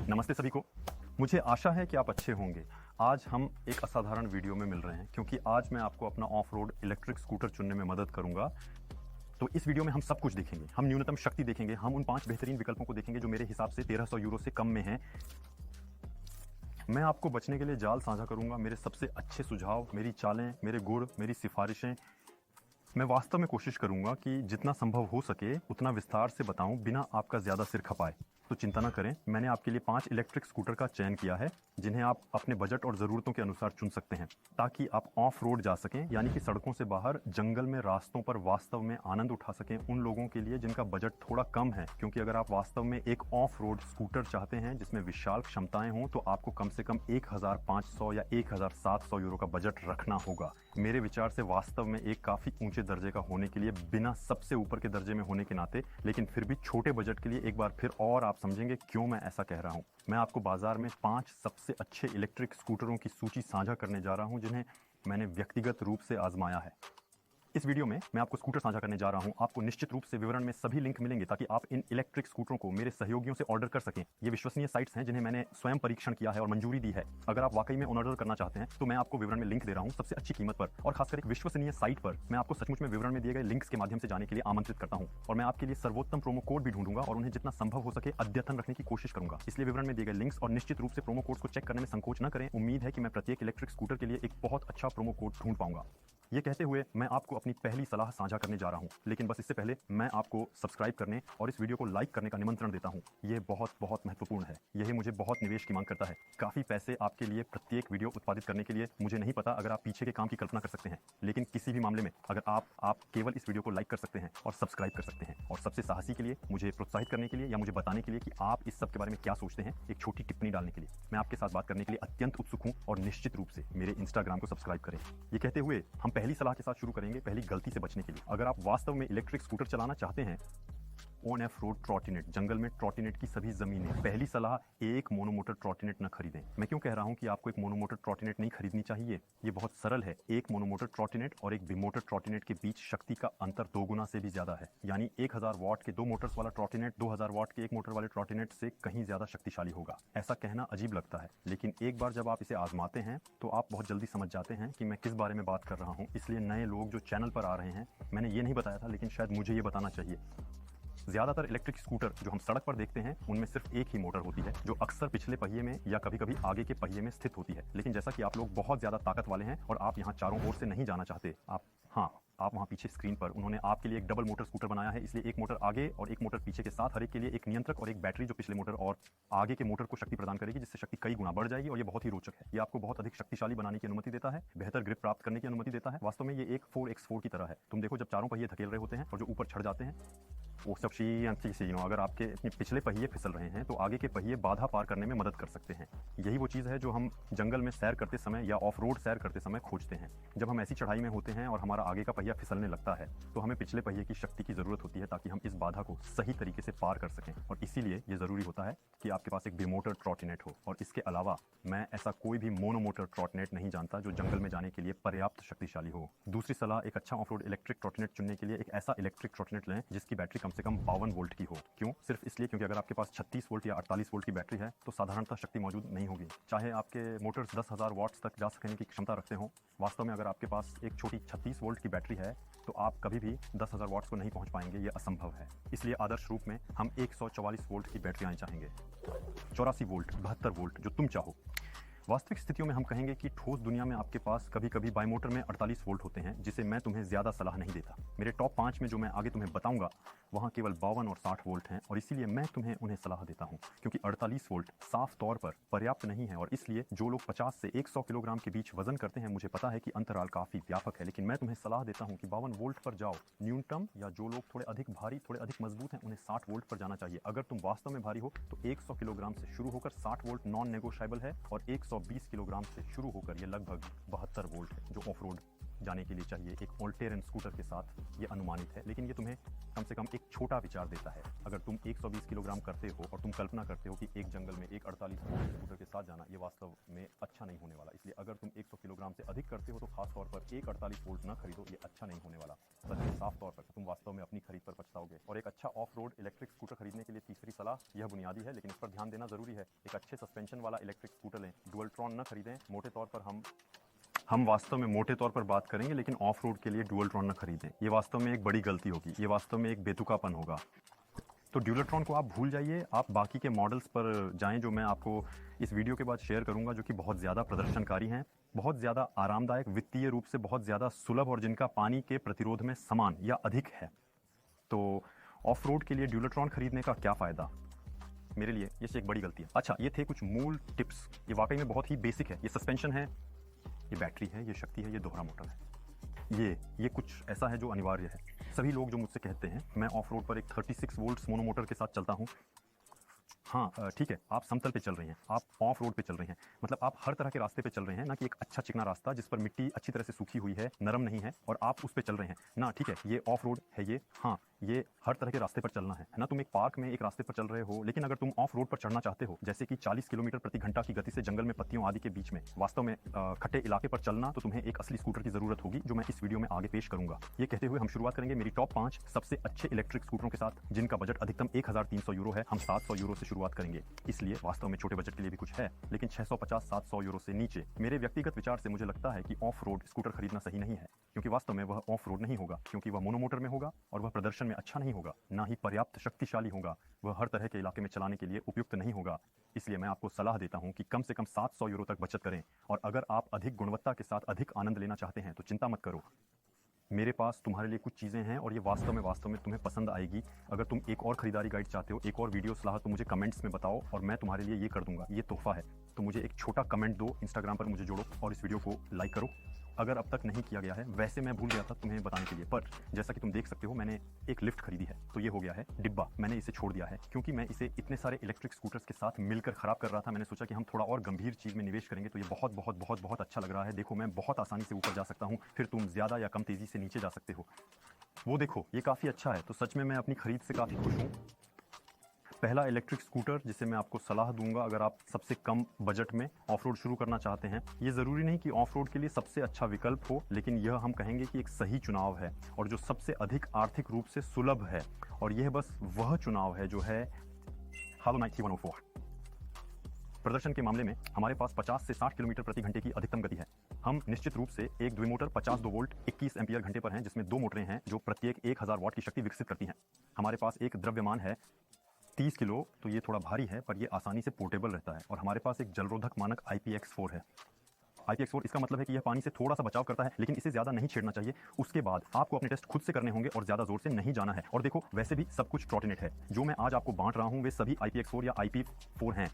नमस्ते सभी को। मुझे आशा है कि आप अच्छे होंगे। आज हम एक असाधारण वीडियो में मिल रहे हैं क्योंकि आज मैं आपको अपना ऑफ रोड इलेक्ट्रिक स्कूटर चुनने में मदद करूंगा। तो इस वीडियो में हम सब कुछ देखेंगे। हम न्यूनतम शक्ति देखेंगे, हम उन 5 बेहतरीन विकल्पों को देखेंगे जो मेरे हिसाब से 1300 यूरो से कम में हैं। मैं आपको बचने के लिए जाल साझा करूंगा, मेरे सबसे अच्छे सुझाव, मेरी चालें, मेरे गुर, मेरी सिफारिशें। मैं वास्तव में कोशिश करूंगा कि जितना संभव हो सके उतना विस्तार से बताऊं बिना आपका ज़्यादा सिर खपाए। तो चिंता ना करें, मैंने आपके लिए 5 इलेक्ट्रिक स्कूटर का चयन किया है जिन्हें आप अपने बजट और ज़रूरतों के अनुसार चुन सकते हैं ताकि आप ऑफ रोड जा सकें, यानी कि सड़कों से बाहर जंगल में रास्तों पर वास्तव में आनंद उठा सकें उन लोगों के लिए जिनका बजट थोड़ा कम है। क्योंकि अगर आप वास्तव में एक ऑफ रोड स्कूटर चाहते हैं जिसमें विशाल क्षमताएं हों तो आपको कम से कम 1500 या 1700 यूरो का बजट रखना होगा। मेरे विचार से वास्तव में एक काफ़ी ऊंचे दर्जे का होने के लिए, बिना सबसे ऊपर के दर्जे में होने के नाते, लेकिन फिर भी छोटे बजट के लिए एक बार फिर और आप समझेंगे क्यों मैं ऐसा कह रहा हूं। मैं आपको बाजार में 5 सबसे अच्छे इलेक्ट्रिक स्कूटरों की सूची साझा करने जा रहा हूं जिन्हें मैंने व्यक्तिगत रूप से आजमाया है। इस वीडियो में मैं आपको स्कूटर साझा करने जा रहा हूं। आपको निश्चित रूप से विवरण में सभी लिंक मिलेंगे ताकि आप इन इलेक्ट्रिक स्कूटरों को मेरे सहयोगियों से ऑर्डर कर सकें। ये विश्वसनीय साइट्स हैं जिन्हें मैंने स्वयं परीक्षण किया है और मंजूरी दी है। अगर आप वाकई में ऑर्डर करना चाहते हैं तो मैं आपको विवरण में लिंक दे रहा हूं सबसे अच्छी कीमत पर, और खासकर एक विश्वसनीय साइट पर। मैं आपको सचमुच में विवरण में दिए गए लिंक्स के माध्यम से जाने के लिए आमंत्रित करता हूं और मैं आपके लिए सर्वोत्तम प्रोमो कोड भी ढूंढूंगा और उन्हें जितना संभव हो सके अद्यतन रखने की कोशिश करूंगा। इसलिए विवरण में दिए गए लिंक्स और निश्चित रूप से प्रोमो कोड्स को चेक करने में संकोच न करें। उम्मीद है कि मैं प्रत्येक इलेक्ट्रिक स्कूटर के लिए एक बहुत अच्छा प्रोमो कोड ढूंढ पाऊंगा। ये कहते हुए मैं आपको अपनी पहली सलाह साझा करने जा रहा हूं, लेकिन बस इससे पहले मैं आपको सब्सक्राइब करने और इस वीडियो को लाइक करने का निमंत्रण देता हूं। ये बहुत बहुत महत्वपूर्ण है। यही मुझे बहुत निवेश की मांग करता है। काफी पैसे आपके लिए प्रत्येक वीडियो उत्पादित करने के लिए। मुझे नहीं पता अगर आप पीछे के काम की कल्पना कर सकते हैं, लेकिन किसी भी मामले में अगर आप केवल इस वीडियो को लाइक कर सकते हैं और सब्सक्राइब कर सकते हैं। और सबसे साहसी के लिए, मुझे प्रोत्साहित करने के लिए या मुझे बताने के लिए कि आप इस सब के बारे में क्या सोचते हैं, एक छोटी टिप्पणी डालने के लिए मैं आपके साथ बात करने के लिए अत्यंत उत्सुक हूं। और निश्चित रूप से मेरे इंस्टाग्राम को सब्सक्राइब करें। ये कहते हुए हम पहली सलाह के साथ शुरू करेंगे, पहली गलती से बचने के लिए। अगर आप वास्तव में इलेक्ट्रिक स्कूटर चलाना चाहते हैं, ऑन एफ रोड ट्रॉटिनेट, जंगल में ट्रॉटिनेट की सभी जमीनें। पहली सलाह, एक मोनोमोटर ट्रॉटिनेट न खरीदें। मैं क्यों कह रहा हूं कि आपको एक मोनोमोटर ट्रॉटिनेट नहीं खरीदनी चाहिए? ये बहुत सरल है। एक मोनोमोटर ट्रॉटिनेट और एक बिमोटर ट्रॉटिनेट के बीच शक्ति का अंतर 2 गुना से भी ज्यादा है। यानी 1000 वॉट के 2 मोटर्स वाला ट्रॉटिनेट 2000 वॉट के 1 मोटर वाले ट्रॉटिनेट से कहीं ज्यादा शक्तिशाली होगा। ऐसा कहना अजीब लगता है, लेकिन एक बार जब आप इसे आजमाते हैं तो आप बहुत जल्दी समझ जाते हैं कि मैं किस बारे में बात कर रहा हूं। इसलिए नए लोग जो चैनल पर आ रहे हैं, मैंने ये नहीं बताया था लेकिन शायद मुझे ये बताना चाहिए। ज्यादातर इलेक्ट्रिक स्कूटर जो हम सड़क पर देखते हैं उनमें सिर्फ एक ही मोटर होती है जो अक्सर पिछले पहिए में या कभी कभी आगे के पहिए में स्थित होती है। लेकिन जैसा कि आप लोग बहुत ज्यादा ताकत वाले हैं और आप यहाँ चारों ओर से नहीं जाना चाहते, आप वहाँ पीछे स्क्रीन पर उन्होंने आपके लिए एक डबल मोटर स्कूटर बनाया है। इसलिए एक मोटर आगे और एक मोटर पीछे के साथ, हर एक के लिए एक नियंत्रक और एक बैटरी जो पिछले मोटर और आगे के मोटर को शक्ति प्रदान करेगी, जिससे शक्ति कई गुना बढ़ जाएगी। और ये बहुत ही रोचक है। ये आपको बहुत अधिक शक्तिशाली बनाने की अनुमति देता है, बेहतर ग्रिप प्राप्त करने की अनुमति देता है। वास्तव में ये एक 4x4 की तरह है। तुम देखो, जब चारों पहिए धकेल रहे होते हैं और जो ऊपर चढ़ जाते हैं, वो सब चीज़ अगर आपके अपने पिछले पहिए फिसल रहे हैं तो आगे के पहिए बाधा पार करने में मदद कर सकते हैं। यही वो चीज़ है जो हम जंगल में सैर करते समय या ऑफ रोड सैर करते समय खोजते हैं। जब हम ऐसी चढ़ाई में होते हैं और हमारा आगे का पहिया फिसलने लगता है तो हमें पिछले पहिए की शक्ति की ज़रूरत होती है ताकि हम इस बाधा को सही तरीके से पार कर सकें। और इसीलिए ये ज़रूरी होता है कि आपके पास एक बिमोटर ट्रॉटिनेट हो। और इसके अलावा मैं ऐसा कोई भी मोनोमोटर ट्रॉटिनेट नहीं जानता जो जंगल में जाने के लिए पर्याप्त शक्तिशाली हो। दूसरी सलाह, एक अच्छा ऑफ रोड इलेक्ट्रिक ट्रॉटिनेट चुनने के लिए एक ऐसा इलेक्ट्रिक ट्रॉटिनेट लें जिसकी बैटरी कम से कम 52 वोल्ट की हो। क्यों? सिर्फ इसलिए क्योंकि अगर आपके पास 36 वोल्ट या 48 वोल्ट की बैटरी है तो साधारणतः शक्ति मौजूद नहीं होगी। चाहे आपके मोटर्स 10,000 वॉट्स तक जा सकने की क्षमता रखते हो, वास्तव में अगर आपके पास एक छोटी 36 वोल्ट की बैटरी है तो आप कभी भी 10,000 वॉट्स को नहीं पहुंच पाएंगे। ये असंभव है। इसलिए आदर्श रूप में हम 144 वोल्ट की बैटरियां चाहेंगे, 84 वोल्ट, 72 वोल्ट, जो तुम चाहो। वास्तविक स्थितियों में हम कहेंगे कि ठोस दुनिया में आपके पास कभी कभी बाईमोटर में 48 वोल्ट होते हैं, जिसे मैं तुम्हें ज़्यादा सलाह नहीं देता। मेरे टॉप 5 में जो मैं आगे तुम्हें बताऊंगा वहाँ केवल 52 और 60 वोल्ट हैं, और इसीलिए मैं तुम्हें उन्हें सलाह देता हूँ क्योंकि 48 वोल्ट साफ तौर पर पर्याप्त नहीं है। और इसलिए जो लोग 50 से 100 किलोग्राम के बीच वजन करते हैं, मुझे पता है कि अंतराल काफ़ी व्यापक है, लेकिन मैं तुम्हें सलाह देता हूँ कि 52 वोल्ट पर जाओ न्यूनतम। या जो लोग थोड़े अधिक भारी, थोड़े अधिक मजबूत हैं, उन्हें 60 वोल्ट पर जाना चाहिए। अगर तुम वास्तव में भारी हो तो 100 किलोग्राम से शुरू होकर 60 वोल्ट नॉन नेगोशिएबल है, और 120 किलोग्राम से शुरू होकर ये लगभग 72 वोल्ट है जो ऑफ रोड जाने के लिए चाहिए एक ऑल टेरेन स्कूटर के साथ, ये अनुमानित है, लेकिन ये तुम्हें कम से कम एक छोटा विचार देता है। अगर तुम 120 किलोग्राम करते हो और तुम कल्पना करते हो कि एक जंगल में एक 48 वोल्ट स्कूटर के साथ जाना, ये वास्तव में अच्छा नहीं होने वाला। इसलिए अगर तुम 100 किलोग्राम से अधिक करते हो तो खास तौर पर एक 48 वोल्ट ना खरीदो, ये अच्छा नहीं होने वाला। सच में साफ तौर पर तुम वास्तव में अपनी खरीद पर पछताओगे। और एक अच्छा ऑफ रोड इलेक्ट्रिक स्कूटर खरीदने के लिए तीसरी सलाह यह बुनियादी है, लेकिन इस पर ध्यान देना जरूरी है। एक अच्छे सस्पेंशन वाला इलेक्ट्रिक स्कूटर लें, डुअल ट्रॉन न खरीदें। मोटे तौर पर हम वास्तव में मोटे तौर पर बात करेंगे, लेकिन ऑफ रोड के लिए डुअल ट्रॉन न खरीदें। ये वास्तव में एक बड़ी गलती होगी, ये वास्तव में एक बेतुकापन होगा। तो ड्यूलट्रॉन को आप भूल जाइए, आप बाकी के मॉडल्स पर जाएं जो मैं आपको इस वीडियो के बाद शेयर करूंगा, जो कि बहुत ज़्यादा प्रदर्शनकारी हैं, बहुत ज़्यादा आरामदायक, वित्तीय रूप से बहुत ज़्यादा सुलभ और जिनका पानी के प्रतिरोध में समान या अधिक है। तो ऑफ रोड के लिए ड्यूलट्रॉन खरीदने का क्या फ़ायदा? मेरे लिए ये एक बड़ी गलती है। अच्छा, ये थे कुछ मूल टिप्स। ये वाकई में बहुत ही बेसिक है। ये सस्पेंशन है, ये बैटरी है, ये शक्ति है, ये दोहरा मोटर है। ये कुछ ऐसा है जो अनिवार्य है। सभी लोग जो मुझसे कहते हैं मैं ऑफ रोड पर एक 36 वोल्ट्स मोनो मोटर के साथ चलता हूँ, हाँ ठीक है, आप समतल पे चल रहे हैं, आप ऑफ रोड पे चल रहे हैं, मतलब आप हर तरह के रास्ते पे चल रहे हैं, ना कि एक अच्छा चिकना रास्ता जिस पर मिट्टी अच्छी तरह से सूखी हुई है, नरम नहीं है और आप उस पे चल रहे हैं ना। ठीक है, ये ऑफ रोड है, ये हाँ, ये हर तरह के रास्ते पर चलना है ना। तुम एक पार्क में एक रास्ते पर चल रहे हो, लेकिन अगर तुम ऑफ रोड पर चढ़ना चाहते हो, जैसे कि 40 किलोमीटर प्रति घंटा की गति से जंगल में पत्तियों आदि के बीच में वास्तव में खट्टे इलाके पर चलना, तो तुम्हें एक असली स्कूटर की जरूरत होगी, जो मैं इस वीडियो में आगे पेश करूंगा। ये कहते हुए हम शुरुआत करेंगे मेरी टॉप 5 सबसे अच्छे इलेक्ट्रिक स्कूटरों के साथ, जिनका बजट अधिकतम 1300 यूरो है। हम 700 यूरो से शुरुआत करेंगे, इसलिए वास्तव में छोटे बजट के लिए भी कुछ है, लेकिन 650-700 यूरो से नीचे मेरे व्यक्तिगत विचार से मुझे लगता है कि ऑफ रोड स्कूटर खरीदना सही नहीं है, क्योंकि वास्तव में वह ऑफ रोड नहीं होगा, क्योंकि वह मोनोमोटर में होगा और वह प्रदर्शन में अच्छा नहीं होगा, ना ही पर्याप्त शक्तिशाली होगा, वह हर तरह के इलाके में चलाने के लिए उपयुक्त नहीं होगा। इसलिए मैं आपको सलाह देता हूं कि कम से कम 700 यूरो तक बचत करें, और अगर आप अधिक गुणवत्ता के साथ अधिक आनंद लेना चाहते हैं तो चिंता मत करो, मेरे पास तुम्हारे लिए कुछ चीज़ें हैं और ये वास्तव में तुम्हें पसंद आएगी। अगर तुम एक और खरीदारी गाइड चाहते हो, एक और वीडियो सलाह, तो मुझे कमेंट्स में बताओ और मैं तुम्हारे लिए ये कर दूंगा। ये तोहफा है, तो मुझे एक छोटा कमेंट दो, इंस्टाग्राम पर मुझे जोड़ो और इस वीडियो को लाइक करो अगर अब तक नहीं किया गया है। वैसे मैं भूल गया था तुम्हें बताने के लिए, पर जैसा कि तुम देख सकते हो मैंने एक लिफ्ट खरीदी है, तो ये हो गया है डिब्बा। मैंने इसे छोड़ दिया है क्योंकि मैं इसे इतने सारे इलेक्ट्रिक स्कूटर्स के साथ मिलकर खराब कर रहा था। मैंने सोचा कि हम थोड़ा और गंभीर चीज़ में निवेश करेंगे तो ये बहुत बहुत बहुत बहुत अच्छा लग रहा है। देखो, मैं बहुत आसानी से ऊपर जा सकता हूँ, फिर तुम ज़्यादा या कम तेज़ी से नीचे जा सकते हो। वो देखो, ये काफ़ी अच्छा है। तो सच में मैं अपनी खरीद से काफ़ी खुश हूँ। पहला इलेक्ट्रिक स्कूटर जिसे मैं आपको सलाह दूंगा, अगर आप सबसे कम बजट में ऑफ रोड शुरू करना चाहते हैं, ये ज़रूरी नहीं कि ऑफ रोड के लिए सबसे अच्छा विकल्प हो, लेकिन यह हम कहेंगे कि एक सही चुनाव है और जो सबसे अधिक आर्थिक रूप से सुलभ है। और यह बस वह चुनाव है जो है हालो नाइट 104। प्रदर्शन के मामले में हमारे पास 50 से 60 किलोमीटर प्रति घंटे की अधिकतम गति है। हम निश्चित रूप से एक द्विमोटर 52 वोल्ट 21 एम्पियर घंटे पर हैं, जिसमें 2 मोटरें हैं जो प्रत्येक 1000 वाट की शक्ति विकसित करती हैं। हमारे पास एक द्रव्यमान है 30 किलो, तो ये थोड़ा भारी है पर ये आसानी से पोर्टेबल रहता है। और हमारे पास एक जलरोधक मानक IPX4 है। IPX4 इसका मतलब है कि यह पानी से थोड़ा सा बचाव करता है, लेकिन इसे ज़्यादा नहीं छेड़ना चाहिए। उसके बाद आपको अपने टेस्ट खुद से करने होंगे और ज़्यादा जोर से नहीं जाना है। और देखो, वैसे भी सब कुछ ट्रॉटिनेट है। जो मैं आज आपको बांट रहा हूँ वे सभी IPX4 या IP4 हैं,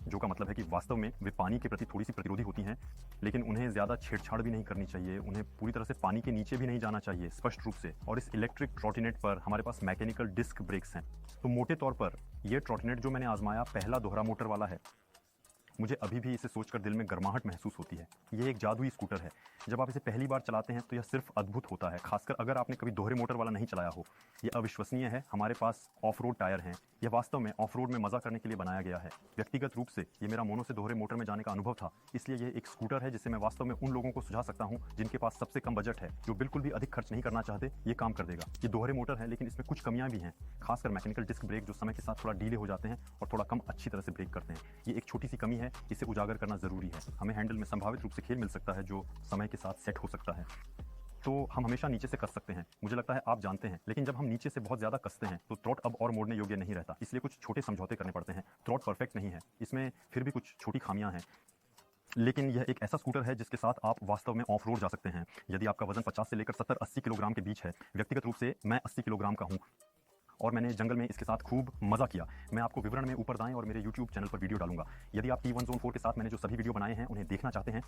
जो का मतलब है कि वास्तव में वे पानी के प्रति थोड़ी सी प्रतिरोधी होती हैं, लेकिन उन्हें ज़्यादा छेड़छाड़ भी नहीं करनी चाहिए, उन्हें पूरी तरह से पानी के नीचे भी नहीं जाना चाहिए, स्पष्ट रूप से। और इस इलेक्ट्रिक ट्रॉटिनेट पर हमारे पास मैकेनिकल डिस्क ब्रेक्स हैं। तो मोटे तौर पर यह ट्रॉटिनेट जो मैंने आजमाया, पहला दोहरा मोटर वाला है। मुझे अभी भी इसे सोचकर दिल में गर्माहट महसूस होती है। यह एक जादुई स्कूटर है। जब आप इसे पहली बार चलाते हैं तो यह सिर्फ अद्भुत होता है, खासकर अगर आपने कभी दोहरे मोटर वाला नहीं चलाया हो। यह अविश्वसनीय है। हमारे पास ऑफ रोड टायर हैं। यह वास्तव में ऑफ रोड में मजा करने के लिए बनाया गया है। व्यक्तिगत रूप से ये मेरा मोनो से दोहरे मोटर में जाने का अनुभव था, इसलिए यह एक स्कूटर है जिसे मैं वास्तव में उन लोगों को सुझा सकता हूँ जिनके पास सबसे कम बजट है, जो बिल्कुल भी अधिक खर्च नहीं करना चाहते। ये काम कर देगा। ये दोहरे मोटर है, लेकिन इसमें कुछ कमियां भी हैं, खासकर मैकेनिकल डिस्क ब्रेक जो समय के साथ थोड़ा ढीले हो जाते हैं और थोड़ा कम अच्छी तरह से ब्रेक करते हैं। ये एक छोटी सी कमी है, इसे उजागर करना जरूरी है। हमें हैंडल में संभावित रूप से खेल मिल सकता है जो समय के साथ सेट हो सकता है। तो हम हमेशा नीचे से कस सकते हैं, मुझे लगता है आप जानते हैं, लेकिन जब हम नीचे से बहुत ज़्यादा कसते हैं तो थ्रॉट अब और मोड़ने योग्य नहीं रहता, इसलिए कुछ छोटे समझौते करने पड़ते हैं। थ्रॉट परफेक्ट नहीं है, इसमें फिर भी कुछ छोटी खामियां हैं, लेकिन यह एक ऐसा स्कूटर है जिसके साथ आप वास्तव में ऑफ रोड जा सकते हैं। यदि आपका वजन 50 से लेकर 70-80 किलोग्राम के बीच है, व्यक्तिगत रूप से मैं 80 किलोग्राम का हूँ और मैंने जंगल में इसके साथ खूब मजा किया। मैं आपको विवरण में ऊपर दाएं और मेरे YouTube चैनल पर वीडियो डालूंगा। यदि आप T1 Zone 4 के साथ मैंने जो सभी वीडियो बनाए हैं उन्हें देखना चाहते हैं,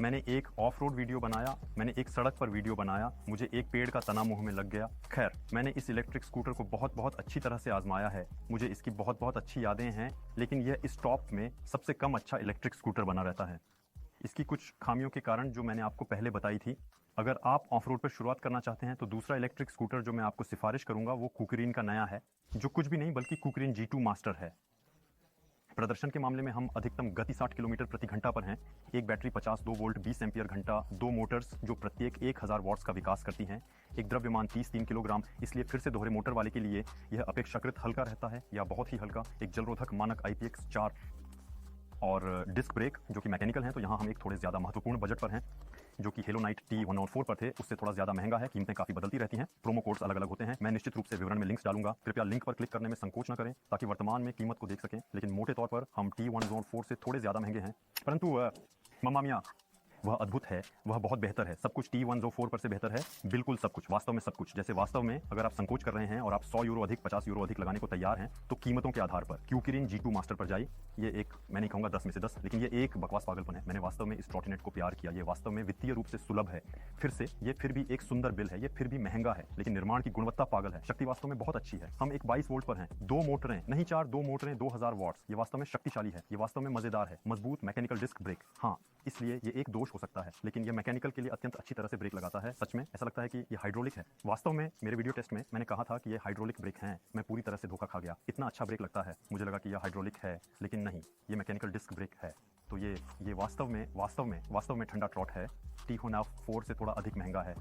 मैंने एक ऑफ रोड वीडियो बनाया, मैंने एक सड़क पर वीडियो बनाया, मुझे एक पेड़ का तना मुंह में लग गया। खैर, मैंने इस इलेक्ट्रिक स्कूटर को बहुत बहुत अच्छी तरह से आजमाया है, मुझे इसकी बहुत बहुत अच्छी यादें हैं, लेकिन यह इस टॉप में सबसे कम अच्छा इलेक्ट्रिक स्कूटर बना रहता है। इसकी कुछ खामियों के कारण जो मैंने आपको पहले बताई थी। अगर आप ऑफ रोड पर शुरुआत करना चाहते हैं तो दूसरा इलेक्ट्रिक स्कूटर जो मैं आपको सिफारिश करूंगा वो कुकरीन का नया है, जो कुछ भी नहीं बल्कि कुकरीन G2 मास्टर है। प्रदर्शन के मामले में हम अधिकतम गति 60 किलोमीटर प्रति घंटा पर हैं। एक बैटरी 52 वोल्ट 20 एम्पियर घंटा, 2 मोटर्स जो प्रत्येक 1000 वॉट्स का विकास करती हैं, एक द्रव्यमान 30-3 किलोग्राम, इसलिए फिर से दोहरे मोटर वाले के लिए यह अपेक्षाकृत हल्का रहता है या बहुत ही हल्का। एक जलरोधक मानक IPX4 और डिस्क ब्रेक जो कि मैकेनिकल हैं, तो यहाँ हम एक थोड़े ज़्यादा महत्वपूर्ण बजट पर हैं, जो कि हेलो नाइट T104 पर थे, उससे थोड़ा ज़्यादा महंगा है। कीमतें काफ़ी बदलती रहती हैं, प्रोमो कोड्स अलग अलग होते हैं। मैं निश्चित रूप से विवरण में लिंक्स डालूंगा, कृपया लिंक पर क्लिक करने में संकोच न करें ताकि वर्तमान में कीमत को देख सकें। लेकिन मोटे तौर पर हम T104 से थोड़े ज़्यादा महंगे हैं, परंतु मम्मा मियाँ वह अद्भुत है, वह बहुत बेहतर है। सब कुछ T104 पर से बेहतर है, बिल्कुल सब कुछ, वास्तव में सब कुछ। जैसे वास्तव में अगर आप संकोच कर रहे हैं और आप 100 यूरो अधिक 50 यूरो अधिक लगाने को तैयार हैं तो कीमतों के आधार पर कुकरीन G2 मास्टर पर जाइए। ये एक, मैं नहीं कहूँगा 10 में से 10, लेकिन ये एक बकवास पागलपन है। मैंने वास्तव में इस ट्रॉटिनेट को प्यार किया, ये वास्तव में वित्तीय रूप से सुलभ है। फिर से ये फिर भी एक सुंदर बिल है, ये फिर भी महंगा है, लेकिन निर्माण की गुणवत्ता पागल है। शक्ति वास्तव में बहुत अच्छी है। हम एक 22 वोल्ट पर हैं, 2 मोटरें नहीं 4, 2 मोटरें 2000 वॉट्स। ये वास्तव में शक्तिशाली है, ये वास्तव में मजेदार है। मजबूत मैकेनिकल डिस्क ब्रेक, हाँ, इसलिए ये एक दोष हो सकता है, लेकिन ये मैकेनिकल के लिए अत्यंत अच्छी तरह से ब्रेक लगाता है। सच में ऐसा लगता है कि ये हाइड्रोलिक है। वास्तव में मेरे वीडियो टेस्ट में मैंने कहा था कि ये हाइड्रोलिक ब्रेक हैं, मैं पूरी तरह से धोखा खा गया। इतना अच्छा ब्रेक लगता है, मुझे लगा कि यह हाइड्रोलिक है, लेकिन नहीं, ये मैकेनिकल डिस्क ब्रेक है। तो ये वास्तव में ठंडा ट्रॉट है। T104 से थोड़ा अधिक महंगा है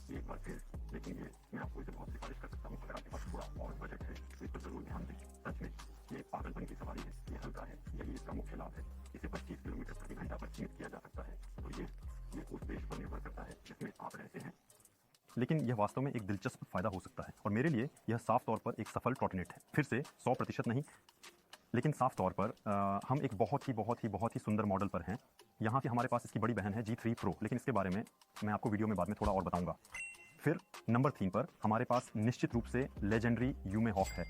एक बार फिर, लेकिन ये मैं आपको इसे बहुत सिफारिश कर सकता हूँ। अगर आपके पास थोड़ा और बजट है तो इस पर जरूर ध्यान दें। सच में ये पागलपन की सवारी है, ये हल्का है, यही इसका मुख्य लाभ है। इसे 25 किलोमीटर प्रति घंटा पर सीमित किया जा सकता है, तो ये उस देश पर निर्भर करता है जिसमें आप रहते हैं, लेकिन यह वास्तव में एक दिलचस्प फायदा हो सकता है और मेरे लिए यह साफ तौर पर एक सफल ट्रॉटिनेट है। फिर से 100% नहीं, लेकिन साफ तौर पर हम एक बहुत ही सुंदर मॉडल पर हैं। यहाँ की हमारे पास इसकी बड़ी बहन है G3 Pro, लेकिन इसके बारे में मैं आपको वीडियो में बाद में थोड़ा और बताऊंगा। फिर नंबर 3 पर हमारे पास निश्चित रूप से लेजेंडरी यूमे हॉक है।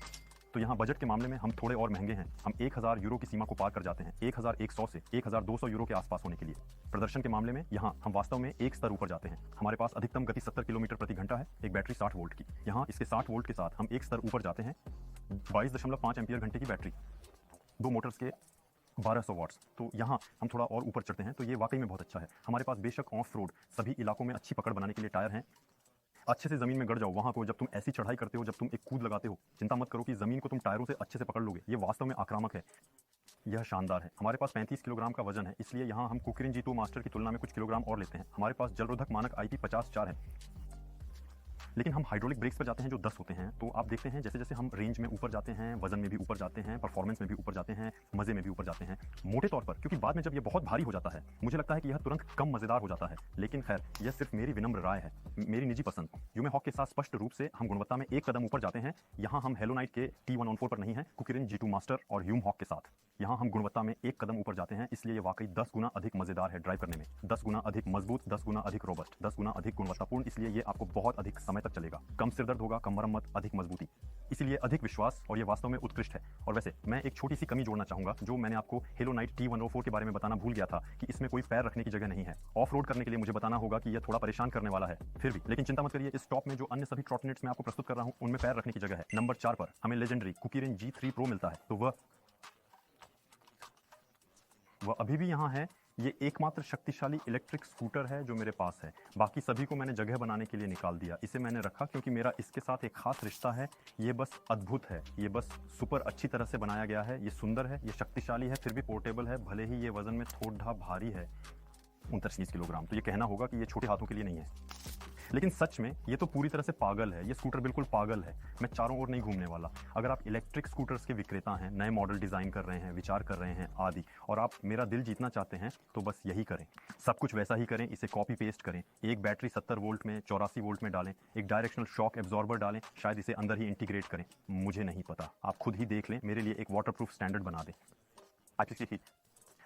तो यहाँ बजट के मामले में हम थोड़े और महंगे हैं, हम 1000 यूरो की सीमा को पार कर जाते हैं, 1100 से 1200 यूरो के आसपास होने के लिए। प्रदर्शन के मामले में यहाँ हम वास्तव में एक स्तर ऊपर जाते हैं। हमारे पास अधिकतम गति 70 किलोमीटर प्रति घंटा है, एक बैटरी 60 वोल्ट की। यहाँ इसके 60 वोल्ट के साथ हम एक स्तर ऊपर जाते हैं, 22.5 एम्पियर घंटे की बैटरी, 2 मोटर्स के 1200 वॉट्स। तो यहाँ हम थोड़ा और ऊपर चढ़ते हैं, तो ये वाकई में बहुत अच्छा है। हमारे पास बेशक ऑफ रोड सभी इलाकों में अच्छी पकड़ बनाने के लिए टायर हैं। अच्छे से ज़मीन में गड़ जाओ, वहाँ को जब तुम ऐसी चढ़ाई करते हो, जब तुम एक कूद लगाते हो, चिंता मत करो कि ज़मीन को तुम टायरों से अच्छे से पकड़ लोगे। ये वास्तव में आक्रामक है, यह शानदार है। हमारे पास 35 किलोग्राम का वजन है, इसलिए यहाँ हम कुकरीन G2 मास्टर की तुलना में कुछ किलोग्राम और लेते हैं। हमारे पास जलरोधक मानक IP50 है, लेकिन हम हाइड्रोलिक ब्रेक्स पर जाते हैं जो 10 होते हैं। तो आप देखते हैं जैसे जैसे हम रेंज में ऊपर जाते हैं, वजन में भी ऊपर जाते हैं, परफॉर्मेंस में भी ऊपर जाते हैं, मजे में भी ऊपर जाते हैं मोटे तौर पर, क्योंकि बाद में जब ये बहुत भारी हो जाता है मुझे लगता है कि यह तुरंत कम मजेदार हो जाता है। लेकिन खैर, यह सिर्फ मेरी विनम्र राय है, मेरी निजी पसंद। यूमे हॉक के साथ स्पष्ट रूप से हम गुणवत्ता में एक कदम ऊपर जाते हैं। यहाँ हम हेलो नाइट के T114 पर नहीं है, कुकरीन G2 मास्टर और यूम हॉक के साथ यहाँ हम गुणवत्ता में एक कदम ऊपर जाते हैं। इसलिए ये वाकई 10 गुना अधिक मजेदार है ड्राइव करने में, 10 गुना अधिक मजबूत, 10 गुना अधिक रोबस्ट, 10 गुना अधिक गुणवत्तापूर्ण। इसलिए ये आपको बहुत अधिक समय तक चलेगा, कम सिरदर्द होगा, कम मरम्मत, अधिक मजबूती, इसलिए अधिक विश्वास, और ये वास्तव में उत्कृष्ट है। और वैसे मैं एक छोटी सी कमी जोड़ना चाहूंगा, जो मैंने आपको हेलो नाइट T104 के बारे में बताना भूल गया था कि इसमें कोई पैर रखने की जगह नहीं है। ऑफ रोड करने के लिए मुझे बताना होगा कि यह थोड़ा परेशान करने वाला है, फिर भी लेकिन चिंता मत करिए, इस टॉप में जो अन्य सभी ट्रॉटिनेट्स मैं आपको प्रस्तुत कर रहा हूं उनमें पैर रखने की जगह है। नंबर 4 पर हमें लेजेंडरी कुकरीन G3 Pro मिलता है, तो वह अभी भी यहाँ है। ये एकमात्र शक्तिशाली इलेक्ट्रिक स्कूटर है जो मेरे पास है, बाकी सभी को मैंने जगह बनाने के लिए निकाल दिया। इसे मैंने रखा क्योंकि मेरा इसके साथ एक खास रिश्ता है। ये बस अद्भुत है, ये बस सुपर अच्छी तरह से बनाया गया है, ये सुंदर है, ये शक्तिशाली है, फिर भी पोर्टेबल है। भले ही ये वजन में थोड़ा भारी है, 29 किलोग्राम, तो ये कहना होगा कि ये छोटे हाथों के लिए नहीं है, लेकिन सच में ये तो पूरी तरह से पागल है। ये स्कूटर बिल्कुल पागल है। मैं चारों ओर नहीं घूमने वाला। अगर आप इलेक्ट्रिक स्कूटर्स के विक्रेता हैं, नए मॉडल डिज़ाइन कर रहे हैं, विचार कर रहे हैं आदि, और आप मेरा दिल जीतना चाहते हैं, तो बस यही करें, सब कुछ वैसा ही करें, इसे कॉपी पेस्ट करें। एक बैटरी 70 वोल्ट में 84 वोल्ट में डालें, एक डायरेक्शनल शॉक एब्जॉर्बर डालें, शायद इसे अंदर ही इंटीग्रेट करें, मुझे नहीं पता, आप खुद ही देख लें। मेरे लिए एक वाटरप्रूफ स्टैंडर्ड बना दें।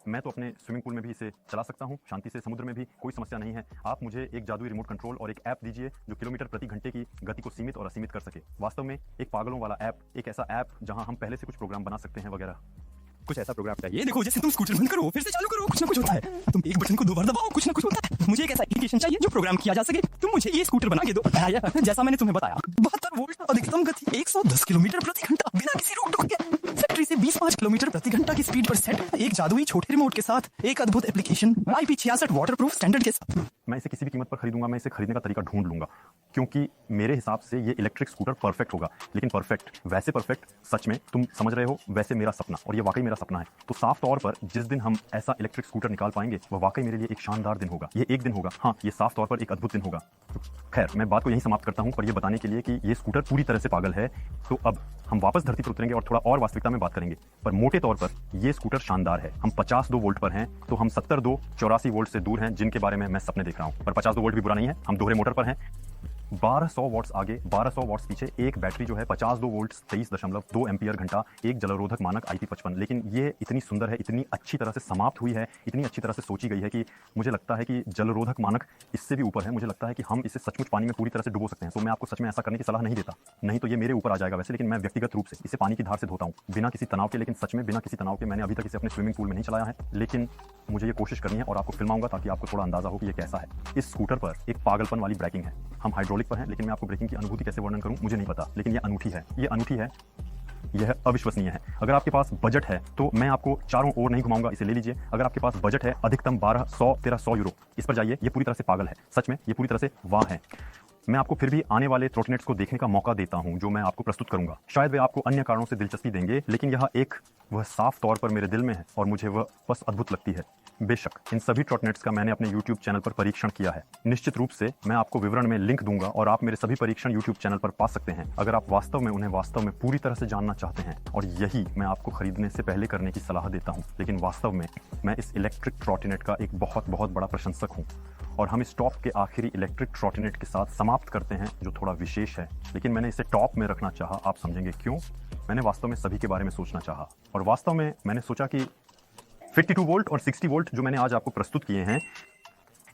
मैं तो अपने स्विमिंग पूल में भी इसे चला सकता हूँ, शांति से, समुद्र में भी कोई समस्या नहीं है। आप मुझे एक जादुई रिमोट कंट्रोल और एक ऐप दीजिए जो किलोमीटर प्रति घंटे की गति को सीमित और असीमित कर सके। वास्तव में एक पागलों वाला ऐप, एक ऐसा ऐप जहां हम पहले से कुछ प्रोग्राम बना सकते हैं वगैरह, कुछ ऐसा प्रोग्राम चाहिए। ये देखो, जैसे तुम स्कूटर बंद करो फिर से चालू करो, कुछ ना कुछ होता है। तुम एक बटन को 2 बार दबाओ, कुछ ना कुछ होता है। मुझे एक ऐसा एप्लीकेशन चाहिए जो प्रोग्राम किया जा सके। तुम मुझे ये स्कूटर बना के दो, जैसा मैंने तुम्हें बताया, 72 वोल्ट, अधिकतम गति 110 किलोमीटर प्रति घंटा, बिना किसी रोक टोक के। फैक्ट्री से 20-5 किलोमीटर प्रति घंटा की स्पीड पर सेट, एक जादुई छोटे रिमोट के साथ, एक अद्भुत एप्लीकेशन, IP66 वाटरप्रूफ स्टैंडर्ड के साथ। मैं इसे किसी भी कीमत पर खरीदूंगा, मैं इसे खरीदने का तरीका ढूंढ लूंगा, क्योंकि मेरे हिसाब से ये इलेक्ट्रिक स्कूटर परफेक्ट होगा। लेकिन परफेक्ट, वैसे परफेक्ट, सच में तुम समझ रहे हो, वैसे मेरा सपना, और ये वाकई मेरा सपना है। तो साफ तौर पर जिस दिन हम ऐसा इलेक्ट्रिक स्कूटर निकाल पाएंगे वह वाकई मेरे लिए एक शानदार दिन होगा। ये एक दिन होगा, हाँ, ये साफ तौर पर एक अद्भुत दिन होगा। खैर, मैं बात को यहीं समाप्त करता हूं, पर यह बताने के लिए कि ये स्कूटर पूरी तरह से पागल है। तो अब हम वापस धरती पर उतरेंगे और थोड़ा और वास्तविकता में बात करेंगे। पर मोटे तौर पर ये स्कूटर शानदार है। हम 52 वोल्ट पर हैं, तो हम 72 84 वोल्ट से दूर हैं, जिनके बारे में मैं सपने देख रहा हूं। पर 52 वोल्ट भी बुरा नहीं है, हम दोहरे मोटर पर हैं। 1200 वॉट्स आगे, 1200 वॉट्स पीछे, एक बैटरी जो है 52 वोल्ट 23.2 एम्पियर घंटा, एक जलरोधक मानक IP55। लेकिन ये इतनी सुंदर है, इतनी अच्छी तरह से समाप्त हुई है, इतनी अच्छी तरह से सोची गई है कि मुझे लगता है कि जलरोधक मानक इससे भी ऊपर है। मुझे लगता है कि हम इसे सचमुच पानी में पूरी तरह से डुबो सकते हैं। तो मैं आपको सच में ऐसा करने की सलाह नहीं देता, नहीं तो ये मेरे ऊपर आ जाएगा वैसे, लेकिन मैं व्यक्तिगत रूप से इसे पानी की धार से धोता हूँ, बिना किसी तनाव के। लेकिन सच में बिना किसी तनाव के मैंने अभी तक इसे अपने स्विमिंग पूल में नहीं चलाया है, लेकिन मुझे ये कोशिश करनी है और आपको फिल्माऊंगा ताकि आपको थोड़ा अंदाजा हो कि ये कैसा है। इस स्कूटर पर एक पागलपन वाली ब्रेकिंग है। हम हाइड्रोलिक पर हैं, लेकिन मैं आपको ब्रेकिंग की अनुभूति कैसे वर्णन करूं मुझे नहीं पता, लेकिन ये अनूठी है, ये अनूठी है, यह अविश्वसनीय है। अगर आपके पास बजट है तो मैं आपको चारों ओर नहीं घुमाऊंगा, इसे ले लीजिए। अगर आपके पास बजट है, अधिकतम 1200-1300 यूरो, इस पर जाइए। ये पूरी तरह से पागल है, सच में ये पूरी तरह से वाह है। मैं आपको फिर भी आने वाले ट्रोटिनेट्स को देखने का मौका देता हूं, जो मैं आपको प्रस्तुत करूंगा। शायद वे आपको अन्य कारणों से दिलचस्पी देंगे, लेकिन यह एक वह साफ तौर पर मेरे दिल में है और मुझे वह बस अद्भुत लगती है। बेशक इन सभी ट्रोटिनेट्स का मैंने अपने YouTube चैनल पर परीक्षण किया है। निश्चित रूप से मैं आपको विवरण में लिंक दूंगा और आप मेरे सभी परीक्षण YouTube चैनल पर पा सकते हैं, अगर आप वास्तव में उन्हें वास्तव में पूरी तरह से जानना चाहते हैं। और यही मैं आपको खरीदने से पहले करने की सलाह देता हूं। लेकिन वास्तव में मैं इस इलेक्ट्रिक ट्रोटिनेट का एक बहुत बहुत बड़ा प्रशंसक हूं। और हम इस टॉप के आखिरी इलेक्ट्रिक ट्रोटिनेट के साथ समाप्त करते हैं, जो थोड़ा विशेष है। लेकिन मैंने इसे टॉप में रखना चाहा, आप समझेंगे क्यों। मैंने वास्तव में सभी के बारे में सोचना चाहा, और वास्तव में मैंने सोचा कि 52 वोल्ट और 60 वोल्ट जो मैंने आज आपको प्रस्तुत किए हैं,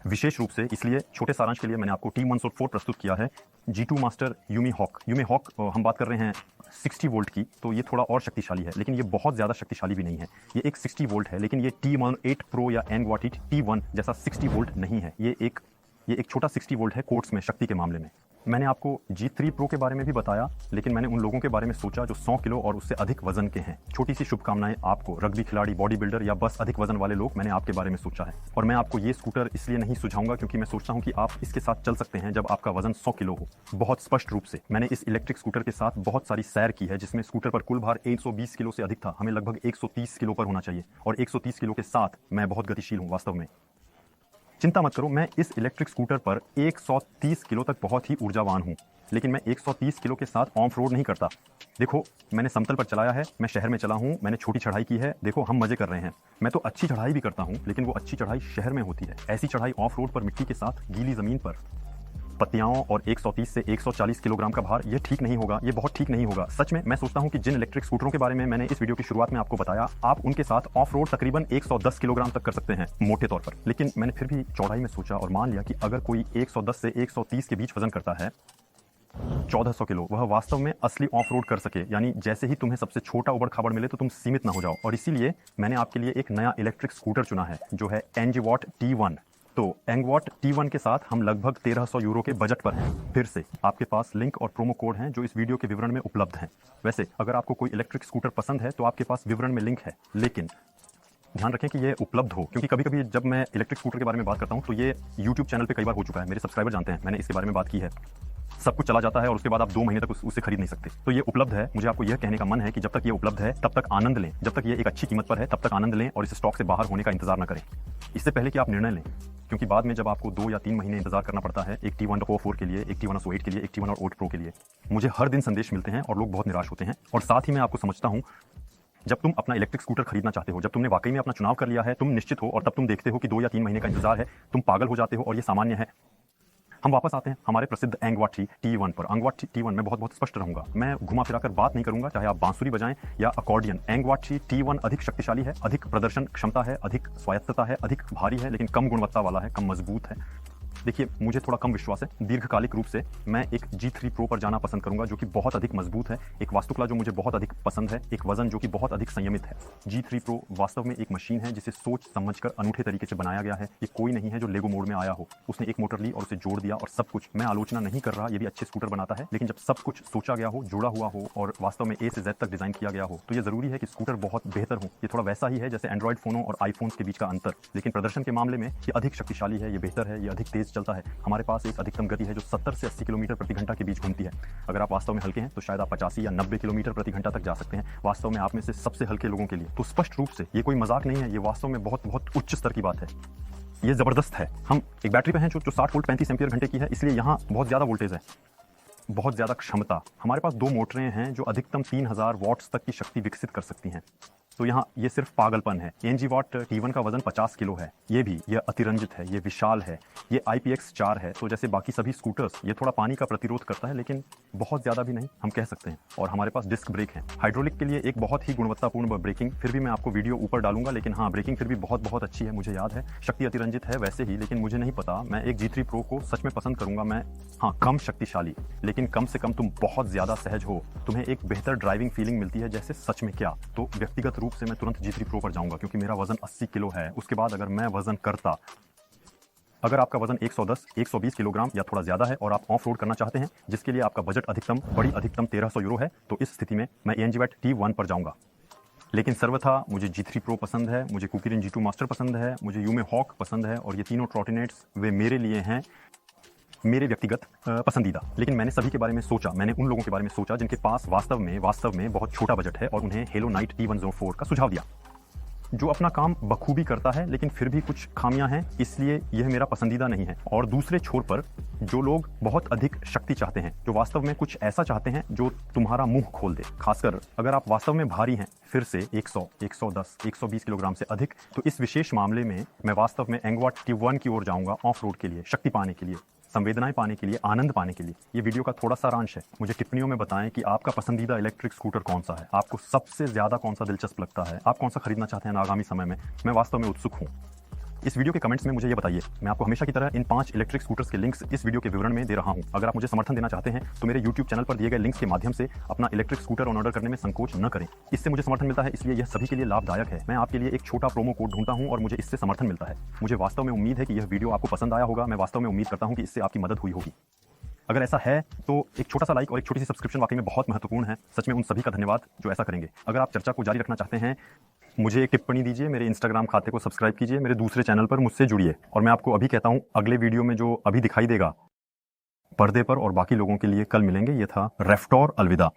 विशेष रूप से इसलिए छोटे सारांश के लिए मैंने आपको T104 प्रस्तुत किया है, G2 मास्टर यूमी हॉक। हम बात कर रहे हैं 60 वोल्ट की, तो ये थोड़ा और शक्तिशाली है, लेकिन ये बहुत ज़्यादा शक्तिशाली भी नहीं है। ये एक 60 वोल्ट है, लेकिन ये T18 Pro या Angwatt T1 जैसा 60 वोल्ट नहीं है। ये एक छोटा 60 वोल्ट है कोर्ट्स में, शक्ति के मामले में। मैंने आपको G3 Pro के बारे में भी बताया, लेकिन मैंने उन लोगों के बारे में सोचा जो 100 किलो और उससे अधिक वजन के हैं। छोटी सी शुभकामनाएं आपको, रग्बी खिलाड़ी, बॉडी बिल्डर या बस अधिक वजन वाले लोग, मैंने आपके बारे में सोचा है। और मैं आपको ये स्कूटर इसलिए नहीं सुझाऊंगा क्योंकि मैं सोचता हूं कि आप इसके साथ चल सकते हैं जब आपका वजन 100 किलो हो। बहुत स्पष्ट रूप से मैंने इस इलेक्ट्रिक स्कूटर के साथ बहुत सारी सैर की है, जिसमें स्कूटर पर कुल भार 120 किलो से अधिक था। हमें लगभग 130 किलो पर होना चाहिए, और 130 किलो के साथ मैं बहुत गतिशील हूँ वास्तव में। चिंता मत करो, मैं इस इलेक्ट्रिक स्कूटर पर 130 किलो तक बहुत ही ऊर्जावान हूँ, लेकिन मैं 130 किलो के साथ ऑफ रोड नहीं करता। देखो, मैंने समतल पर चलाया है, मैं शहर में चला हूँ, मैंने छोटी चढ़ाई की है। देखो, हम मजे कर रहे हैं। मैं तो अच्छी चढ़ाई भी करता हूँ, लेकिन वो अच्छी चढ़ाई शहर में होती है। ऐसी चढ़ाई ऑफ रोड पर मिट्टी के साथ गीली जमीन पर पत्तियाओं और 130 से 140 किलोग्राम का भार, ये ठीक नहीं होगा, ये बहुत ठीक नहीं होगा। सच में मैं सोचता हूं कि जिन इलेक्ट्रिक स्कूटरों के बारे में मैंने इस वीडियो की शुरुआत में आपको बताया, आप उनके साथ ऑफ रोड तकरीबन 110 किलोग्राम तक कर सकते हैं मोटे तौर पर। लेकिन मैंने फिर भी चौड़ाई में सोचा और मान लिया कि अगर कोई 110 से 130 के बीच वजन करता है, 1400 किलो, वह वास्तव में असली ऑफ रोड कर सके, यानी जैसे ही तुम्हें सबसे छोटा उबड़ खाबड़ मिले तो तुम सीमित ना हो जाओ। और इसीलिए मैंने आपके लिए एक नया इलेक्ट्रिक स्कूटर चुना है, जो है Angwatt T1। तो Angwatt T1 के साथ हम लगभग 1300 यूरो के बजट पर हैं। फिर से आपके पास लिंक और प्रोमो कोड हैं जो इस वीडियो के विवरण में उपलब्ध हैं। वैसे अगर आपको कोई इलेक्ट्रिक स्कूटर पसंद है तो आपके पास विवरण में लिंक है, लेकिन ध्यान रखें कि ये उपलब्ध हो, क्योंकि कभी कभी जब मैं इलेक्ट्रिक स्कूटर के बारे में बात करता हूं तो ये YouTube चैनल पे कई बार हो चुका है। मेरे सब्सक्राइबर जानते हैं, मैंने इसके बारे में बात की है। सब कुछ चला जाता है और उसके बाद आप 2 महीने तक उसे खरीद नहीं सकते। तो ये उपलब्ध है। मुझे आपको यह कहने का मन है कि जब तक ये उपलब्ध है तब तक आनंद लें, जब तक ये एक अच्छी कीमत पर है तब तक आनंद लें, और इस स्टॉक से बाहर होने का इंतजार न करें इससे पहले कि आप निर्णय लें, क्योंकि बाद में जब आपको 2 या 3 महीने इंतजार करना पड़ता है एक T104 के लिए, एक T108 के लिए, एक T108 Pro के लिए, मुझे हर दिन संदेश मिलते हैं और लोग बहुत निराश होते हैं। और साथ ही मैं आपको समझता हूं, जब तुम अपना इलेक्ट्रिक स्कूटर खरीदना चाहते हो, जब तुमने वाकई में अपना चुनाव कर लिया है, तुम निश्चित हो, और तब तुम देखते हो कि 2 या 3 महीने का इंतजार है, तुम पागल हो जाते हो, और ये सामान्य है। हम वापस आते हैं हमारे प्रसिद्ध Angwatt T1 पर। Angwatt T1 में बहुत स्पष्ट रहूंगा, मैं घुमा फिराकर बात नहीं करूंगा, चाहे आप बांसुरी बजाएं या अकॉर्डियन। Angwatt T1 अधिक शक्तिशाली है, अधिक प्रदर्शन क्षमता है, अधिक स्वायत्तता है, अधिक भारी है, लेकिन कम गुणवत्ता वाला है, कम मजबूत है। देखिए मुझे थोड़ा कम विश्वास है, दीर्घकालिक रूप से मैं एक G3 Pro पर जाना पसंद करूंगा, जो कि बहुत अधिक मजबूत है, एक वास्तुकला जो मुझे बहुत अधिक पसंद है, एक वजन जो कि बहुत अधिक संयमित है। G3 Pro वास्तव में एक मशीन है जिसे सोच समझकर अनूठे तरीके से बनाया गया है। ये कोई नहीं है जो लेगो मोड में आया हो, उसने एक मोटर ली और उसे जोड़ दिया और सब कुछ। मैं आलोचना नहीं कर रहा, ये भी अच्छे स्कूटर बनाता है, लेकिन जब सब कुछ सोचा गया हो, जोड़ा हुआ हो और वास्तव में A से Z तक डिजाइन किया गया हो, तो ये जरूरी है कि स्कूटर बहुत बेहतर हो। ये थोड़ा वैसा ही है जैसे एंड्रॉइड फोनों और आईफोन्स के बीच का अंतर, लेकिन प्रदर्शन के मामले में ये अधिक शक्तिशाली है, ये बेहतर है, ये अधिक तेज चलता है। हमारे पास एक अधिकतम गति है जो 70 से 80 किलोमीटर प्रति घंटा के बीच घूमती है। अगर आप वास्तव में हल्के हैं तो शायद आप 85 या 90 किलोमीटर प्रति घंटा तक जा सकते हैं, वास्तव में आप में से सबसे हल्के लोगों के लिए। तो स्पष्ट रूप से ये कोई मजाक नहीं है, ये वास्तव में बहुत बहुत उच्च स्तर की बात है, ये जबरदस्त है। हम एक बैटरी पे हैं जो 60 वोल्ट 35 एम्पीयर घंटे की है, इसलिए यहाँ बहुत ज़्यादा वोल्टेज है, बहुत ज़्यादा क्षमता। हमारे पास 2 मोटरें हैं जो अधिकतम 3000 वॉट्स तक की शक्ति विकसित कर सकती हैं। तो यहाँ ये सिर्फ पागलपन है। NG वाट T1 का वजन 50 किलो है, ये अतिरंजित है, ये विशाल है, ये IPX4 है। तो जैसे बाकी सभी स्कूटर्स ये थोड़ा पानी का प्रतिरोध करता है, लेकिन बहुत ज़्यादा भी नहीं, हम कह सकते हैं। और हमारे पास डिस्क ब्रेक है, हाइड्रोलिक के लिए एक बहुत ही गुणवत्तापूर्ण ब्रेकिंग। फिर भी मैं आपको वीडियो ऊपर डालूंगा, लेकिन हाँ, ब्रेकिंग फिर भी बहुत अच्छी है, मुझे याद है। शक्ति अतिरंजित है वैसे ही, लेकिन मुझे नहीं पता, मैं एक G3 Pro को सच में पसंद करूंगा। मैं हाँ, कम शक्तिशाली, लेकिन कम से कम तुम बहुत ज़्यादा सहज हो, तुम्हें एक बेहतर ड्राइविंग फीलिंग मिलती है। जैसे सच में क्या, तो व्यक्तिगत रूप से मैं तुरंत G3 Pro पर जाऊंगा, क्योंकि मेरा वजन 80 किलो है। उसके बाद अगर मैं वजन करता, अगर आपका वजन 110 120 किलोग्राम या थोड़ा ज्यादा है और आप ऑफ रोड करना चाहते हैं, जिसके लिए आपका बजट अधिकतम 1300 यूरो है, तो इस स्थिति में मैं NG वाट T1 पर जाऊंगा। लेकिन सर्वथा मुझे G3 Pro पसंद है, मुझे कुकिरिन G2 मास्टर पसंद है, मुझे यूमे हॉक पसंद है, और ये तीनों ट्रॉटिनेट्स वे मेरे लिए हैं, मेरे व्यक्तिगत पसंदीदा। लेकिन मैंने सभी के बारे में सोचा, मैंने उन लोगों के बारे में सोचा जिनके पास वास्तव में बहुत छोटा बजट है, और उन्हें हेलो नाइट T104 का सुझाव दिया, जो अपना काम बखूबी करता है, लेकिन फिर भी कुछ खामियां हैं, इसलिए यह मेरा पसंदीदा नहीं है। और दूसरे छोर पर जो लोग बहुत अधिक शक्ति चाहते हैं, जो वास्तव में कुछ ऐसा चाहते हैं जो तुम्हारा मुंह खोल दे, खासकर अगर आप वास्तव में भारी हैं, फिर से 100 110 120 किलोग्राम से अधिक, तो इस विशेष मामले में मैं वास्तव में एंगवाट T1 की ओर जाऊंगा, ऑफ रोड के लिए, शक्ति पाने के लिए, संवेदनाएं पाने के लिए, आनंद पाने के लिए। ये वीडियो का थोड़ा सा सारांश है। मुझे टिप्पणियों में बताएं कि आपका पसंदीदा इलेक्ट्रिक स्कूटर कौन सा है, आपको सबसे ज्यादा कौन सा दिलचस्प लगता है, आप कौन सा खरीदना चाहते हैं आगामी समय में। मैं वास्तव में उत्सुक हूँ। इस वीडियो के कमेंट्स में मुझे ये बताइए। मैं आपको हमेशा की तरह इन 5 इलेक्ट्रिक स्कूटर्स के लिंक्स इस वीडियो के विवरण में दे रहा हूं। अगर आप मुझे समर्थन देना चाहते हैं तो मेरे YouTube चैनल पर दिए गए लिंक्स के माध्यम से अपना इलेक्ट्रिक स्कूटर ऑर्डर करने में संकोच न करें। इससे मुझे समर्थन मिलता है, इसलिए यह सभी के लिए लाभदायक है। मैं आपके लिए एक छोटा प्रोमो कोड ढूंढता हूं और मुझे इससे समर्थन मिलता है। मुझे वास्तव में उम्मीद है कि यह वीडियो आपको पसंद आया होगा। मैं वास्तव में उम्मीद करता हूं कि इससे आपकी मदद हुई होगी। अगर ऐसा है तो एक छोटा सा लाइक और एक छोटी सी सब्सक्रिप्शन वाकई में बहुत महत्वपूर्ण है। सच में उन सभी का धन्यवाद जो ऐसा करेंगे। अगर आप चर्चा को जारी रखना चाहते हैं, मुझे एक टिप्पणी दीजिए, मेरे इंस्टाग्राम खाते को सब्सक्राइब कीजिए, मेरे दूसरे चैनल पर मुझसे जुड़िए। और मैं आपको अभी कहता हूं, अगले वीडियो में जो अभी दिखाई देगा पर्दे पर और बाकी लोगों के लिए कल मिलेंगे। ये था रेफ्टोर। अलविदा।